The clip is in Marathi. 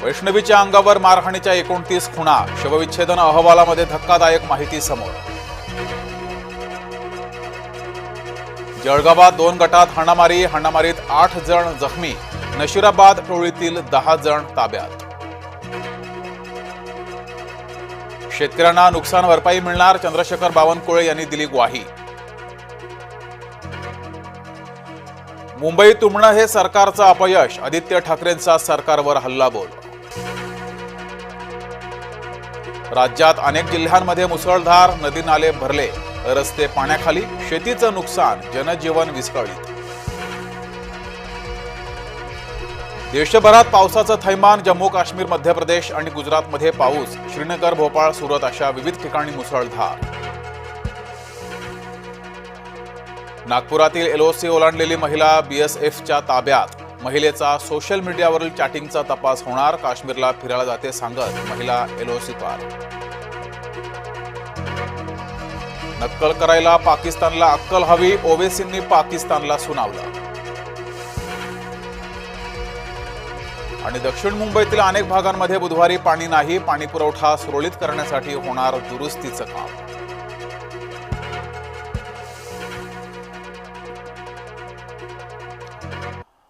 वैष्णवीच्या अंगावर मारहाणीच्या 29 खुणा, शवविच्छेदन अहवालामध्ये धक्कादायक माहिती समोर. जळगावात 2 गटात हाणामारीत 8 जण जखमी, नशिराबाद टोळीतील 10 जण ताब्यात. शेतकऱ्यांना नुकसान भरपाई मिळणार, चंद्रशेखर बावनकुळे यांनी दिली ग्वाही. मुंबई तुंबणं हे सरकारचं अपयश, आदित्य ठाकरेंचा सरकारवर हल्लाबोल. राज्यात अनेक जिल्ह्यांमध्ये मुसळधार, नदी नाले भरले, रस्ते पाण्याखाली, शेतीचं नुकसान, जनजीवन विस्कळीत. देशभरात पावसाचं थैमान, जम्मू काश्मीर, मध्य प्रदेश आणि गुजरातमध्ये पाऊस, श्रीनगर, भोपाळ, सुरत अशा विविध ठिकाणी मुसळधार. नागपुरातील एलओसी ओलांडलेली महिला बीएसएफच्या ताब्यात, महिलेचा सोशल मीडियावरील चॅटिंगचा तपास होणार, काश्मीरला फिरायला जाते सांगत महिला एलओसी पार. नक्कल करायला पाकिस्तानला अक्कल हवी, ओवेसींनी पाकिस्तानला सुनावलं. आणि दक्षिण मुंबईतील अनेक भागांमध्ये बुधवारी पाणी नाही, पाणी पुरवठा सुरळीत करण्यासाठी होणार दुरुस्तीचं काम.